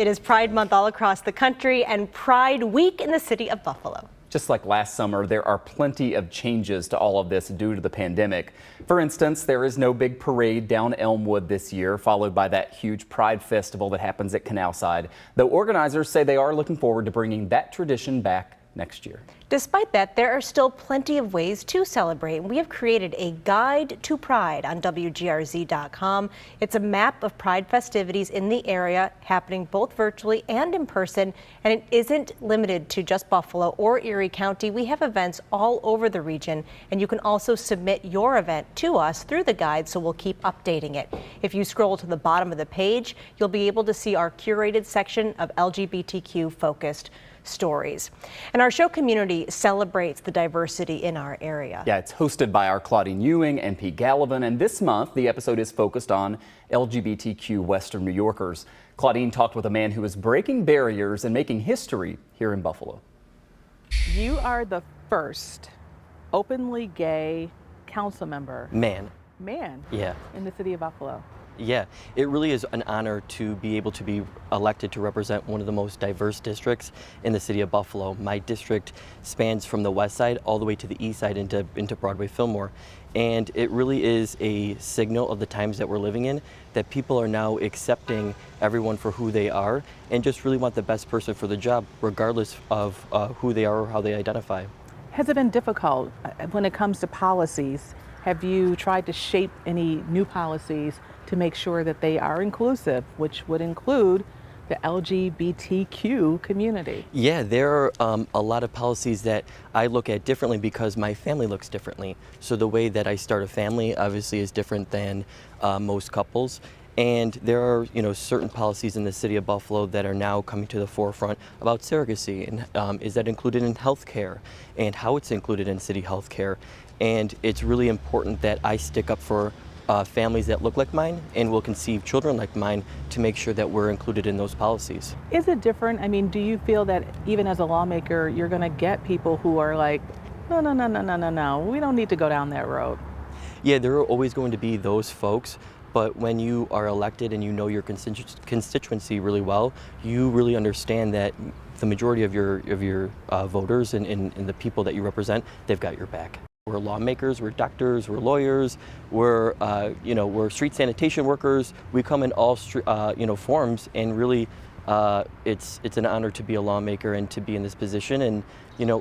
It is Pride Month all across the country and Pride Week in the city of Buffalo. Just like last summer, there are plenty of changes to all of this due to the pandemic. For instance, there is no big parade down Elmwood this year, followed by that huge Pride Festival that happens at Canalside, though organizers say they are looking forward to bringing that tradition back next year. Despite that, there are still plenty of ways to celebrate. We have created a guide to Pride on WGRZ.com. It's a map of Pride festivities in the area happening both virtually and in person, and it isn't limited to just Buffalo or Erie County. We have events all over the region, and you can also submit your event to us through the guide, so we'll keep updating it. If you scroll to the bottom of the page, you'll be able to see our curated section of LGBTQ focused stories. And our show community celebrates the diversity in our area. Yeah, it's hosted by our Claudine Ewing and Pete Gallivan, and this month the episode is focused on LGBTQ Western New Yorkers. Claudine talked with a man who is breaking barriers and making history here in Buffalo. You are the first openly gay council member. Man. Yeah. In the city of Buffalo. Yeah, it really is an honor to be able to be elected to represent one of the most diverse districts in the city of Buffalo. My district spans from the west side all the way to the east side into Broadway Fillmore. And it really is a signal of the times that we're living in, that people are now accepting everyone for who they are and just really want the best person for the job, regardless of who they are or how they identify. Has it been difficult when it comes to policies? Have you tried to shape any new policies to make sure that they are inclusive, which would include the LGBTQ community? Yeah, there are a lot of policies that I look at differently because my family looks differently. So the way that I start a family obviously is different than most couples. And there are, certain policies in the city of Buffalo that are now coming to the forefront about surrogacy, and is that included in healthcare and how it's included in city healthcare. And it's really important that I stick up for families that look like mine and will conceive children like mine to make sure that we're included in those policies. Is it different? I mean, do you feel that even as a lawmaker, you're going to get people who are like, no, we don't need to go down that road? Yeah, there are always going to be those folks. But when you are elected and you know your constituency really well, you really understand that the majority of your voters and the people that you represent, they've got your back. We're lawmakers, we're doctors, we're lawyers, we're street sanitation workers. We come in all forms, and really it's an honor to be a lawmaker and to be in this position. And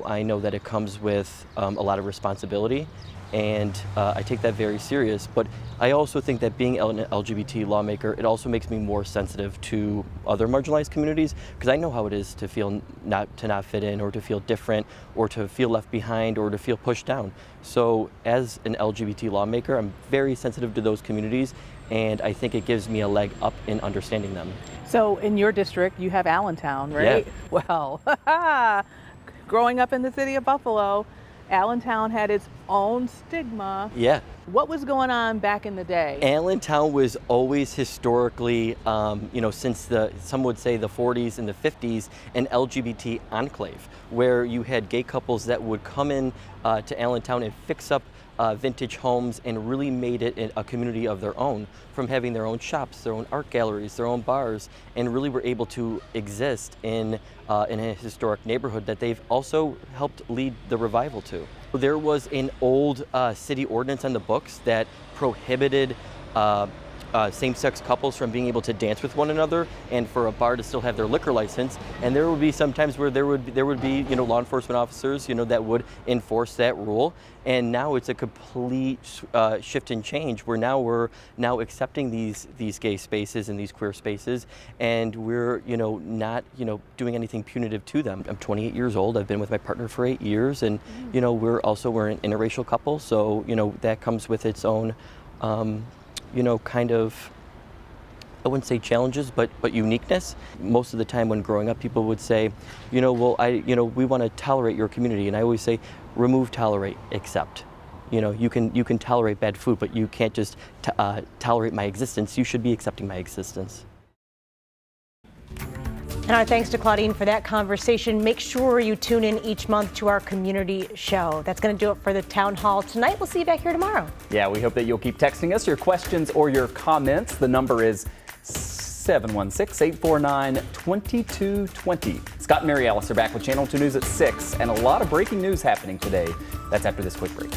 I know that it comes with a lot of responsibility. And I take that very serious, but I also think that being an LGBT lawmaker, it also makes me more sensitive to other marginalized communities, because I know how it is to feel not fit in, or to feel different, or to feel left behind, or to feel pushed down. So as an LGBT lawmaker, I'm very sensitive to those communities, and I think it gives me a leg up in understanding them. So in your district, you have Allentown, right? Yeah. Well, growing up in the city of Buffalo, Allentown had its own stigma. Yeah. What was going on back in the day? Allentown was always historically, since some would say the 40s and the 50s, an LGBT enclave, where you had gay couples that would come in to Allentown and fix up vintage homes and really made it a community of their own, from having their own shops, their own art galleries, their own bars, and really were able to exist in a historic neighborhood that they've also helped lead the revival to. There was an old city ordinance on the books that prohibited same-sex couples from being able to dance with one another, and for a bar to still have their liquor license. And there would be some times where there would be law enforcement officers that would enforce that rule. And now it's a complete shift and change, where we're accepting these gay spaces and these queer spaces, and we're not doing anything punitive to them. I'm 28 years old. I've been with my partner for 8 years, and we're an interracial couple, so that comes with its own kind of, I wouldn't say challenges, but uniqueness. Most of the time when growing up, people would say, we want to tolerate your community. And I always say, remove tolerate, accept. You can tolerate bad food, but you can't just tolerate my existence. You should be accepting my existence. And our thanks to Claudine for that conversation. Make sure you tune in each month to our community show. That's going to do it for the Town Hall tonight. We'll see you back here tomorrow. Yeah, we hope that you'll keep texting us your questions or your comments. The number is 716-849-2220. Scott and Mary Alice are back with Channel 2 News at 6, and a lot of breaking news happening today. That's after this quick break.